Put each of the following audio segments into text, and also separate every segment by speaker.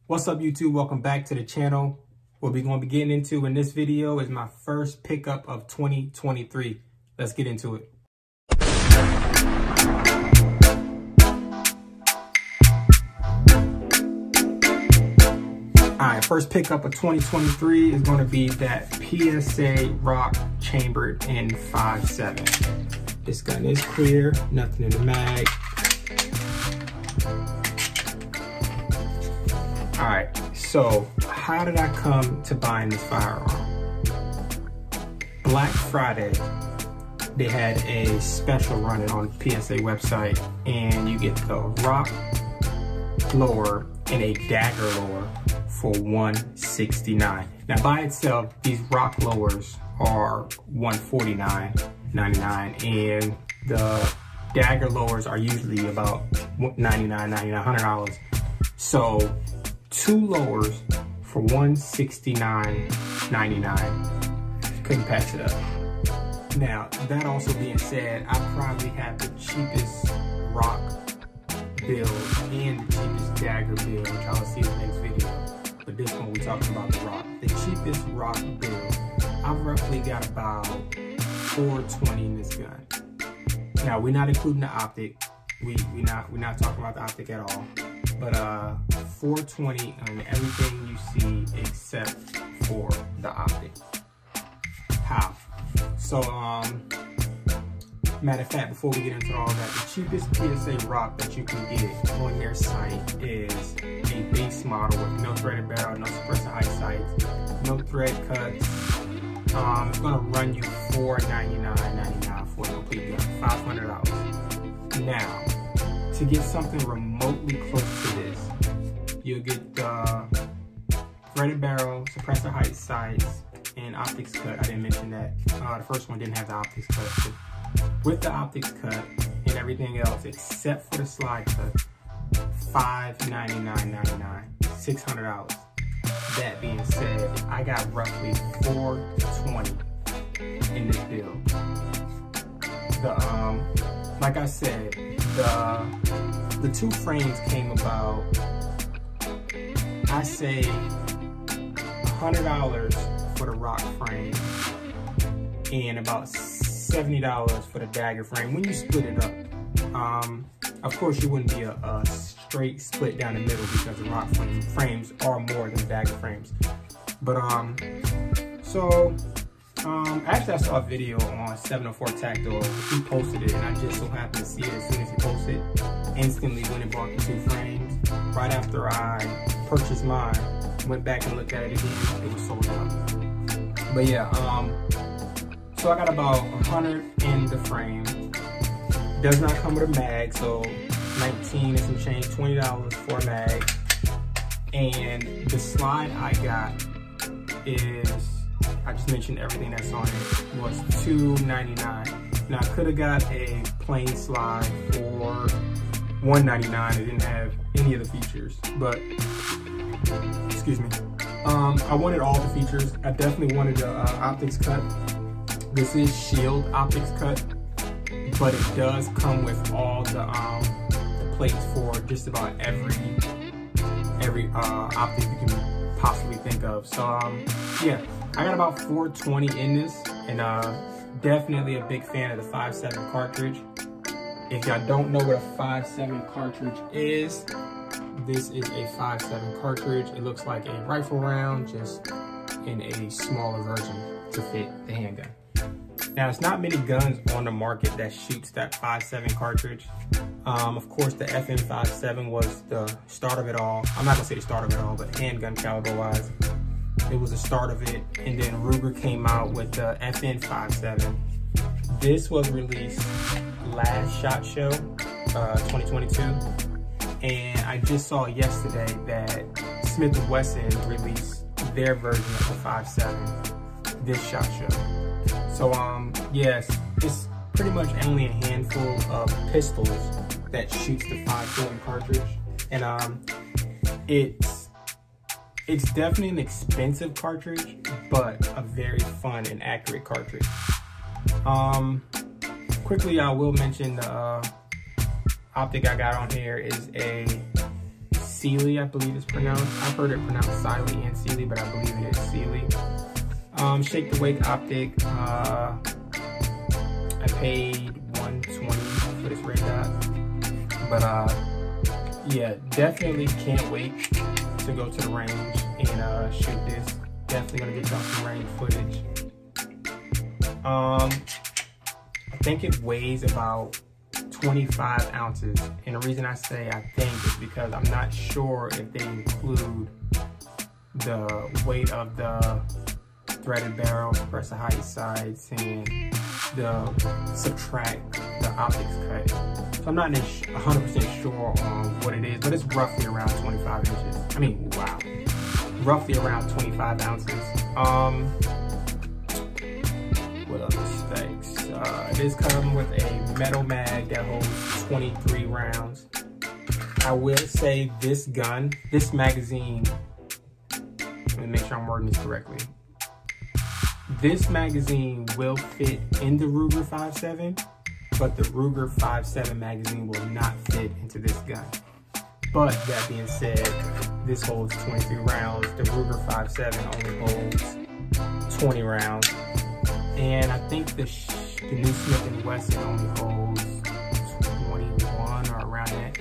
Speaker 1: What's up, YouTube? Welcome back to the channel. What we're going to be getting into in this video is my first pickup of 2023. Let's get into it. All right, first pickup of 2023 is going to be that PSA Rock chambered in 5.7. This gun is clear, nothing in the mag. All right, so how did I come to buying this firearm? Black Friday, they had a special running on PSA website, and you get the Rock lower and a Dagger lower for $169. Now by itself, these Rock lowers are $149.99, and the Dagger lowers are usually about $100. So two lowers for $169.99. Couldn't pass it up. Now, that also being said, I probably have the cheapest Rock build and the cheapest Dagger build, which I'll see in the next video. But this one, we're talking about the Rock. The cheapest Rock build, I've roughly got about $420 in this gun. Now, we're not including the optic. We're not talking about the optic at all. But $420 on everything you see except for the optic. How? So, matter of fact, before we get into all that, the cheapest PSA Rock that you can get on their site is a base model with no threaded barrel, no suppressor height sights, no thread cuts. It's gonna run you $499.99 for a complete gun, $500. Now, to get something remotely close to this, you'll get the threaded barrel, suppressor height sights, and optics cut. I didn't mention that. The first one didn't have the optics cut. But with the optics cut and everything else, except for the slide cut, $599.99, $600. That being said, I got roughly $420 in this build. Like I said, the two frames came about, I say $100 for the Rock frame and about $70 for the Dagger frame when you split it up. Of course, you wouldn't be a straight split down the middle because the Rock frames are more than Dagger frames. But actually I saw a video on 704 Tactile. He posted it, and I just so happened to see it as soon as he posted. Instantly went and bought the two frames. Right after I purchased mine, went back and looked at it again. It was sold out. But yeah, so I got about 100 in the frame. Does not come with a mag, so 19 and some change, $20 for a mag. And the slide I got is, I just mentioned everything that's on it, was $299. Now I could have got a plain slide for $199. It didn't have any of the features, but excuse me. I wanted all the features. I definitely wanted the optics cut. This is shield optics cut, but it does come with all the plates for just about every optic you can possibly think of. So yeah, I got about $420 in this, and definitely a big fan of the 5.7 cartridge. If y'all don't know what a 5.7 cartridge is, this is a 5.7 cartridge. It looks like a rifle round, just in a smaller version to fit the handgun. Now, it's not many guns on the market that shoots that 5.7 cartridge. Of course, the FN 5.7 was the start of it all. I'm not gonna say the start of it all, but handgun caliber wise, it was the start of it. And then Ruger came out with the FN 5.7. This was released last SHOT Show, 2022. And I just saw yesterday that Smith & Wesson released their version of the 5.7 this SHOT Show. So yes, it's pretty much only a handful of pistols that shoots the 5.7 cartridge. And it's definitely an expensive cartridge, but a very fun and accurate cartridge. Quickly, I will mention the optic I got on here is a Sealy, I believe it's pronounced. I've heard it pronounced Siley and Sealy, but I believe it is Sealy. Shake the Wake optic. I paid $120 for this red dot. But yeah, definitely can't wait to go to the range and shoot this. Definitely gonna get y'all some range footage. I think it weighs about 25 ounces. And the reason I say I think is because I'm not sure if they include the weight of the threaded barrel, suppressor height, sides, and the subtract the optics cut. So I'm not 100% sure on what it is, but it's roughly around 25 inches. I mean, wow. Roughly around 25 ounces. What other specs? It is coming with a metal mag that holds 23 rounds. I will say this gun, this magazine, let me make sure I'm wording this correctly. This magazine will fit in the Ruger 5.7, but the Ruger 5.7 magazine will not fit into this gun. But that being said, this holds 23 rounds. The Ruger 5.7 only holds 20 rounds. And I think the new Smith & Wesson only holds 21 or around that.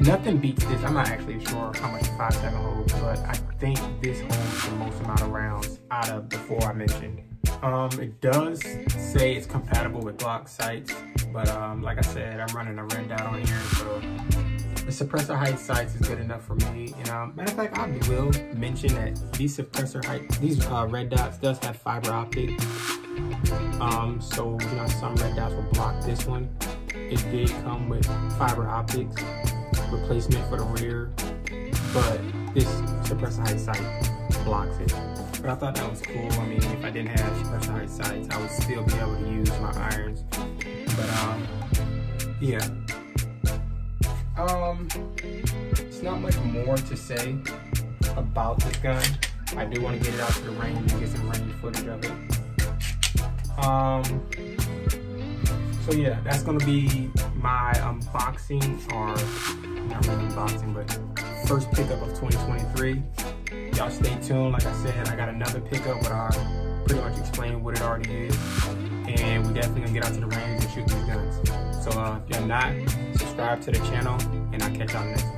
Speaker 1: Nothing beats this. I'm not actually sure how much the 5.7 holds, but I think this holds the most amount of rounds out of the four I mentioned. It does say it's compatible with Glock sights, but like I said, I'm running a red dot on here, so the suppressor height sights is good enough for me. And matter of fact, I will mention that these suppressor height, these red dots does have fiber optic. So you know, some red dots will block this one. It did come with fiber optics replacement for the rear, but this suppressor height sight blocks it. But I thought that was cool. I mean, if I didn't have suppressor height sights, I would still be able to use my irons. But yeah. It's not much more to say about this gun. I do want to get it out to the range and get some range footage of it. So yeah, that's gonna be my unboxing, or not really unboxing, but first pickup of 2023. Y'all stay tuned. Like I said, I got another pickup where I pretty much explain what it already is, and we definitely gonna get out to the range and shoot these guns. So if you're not, subscribe to the channel, and I'll catch y'all next time.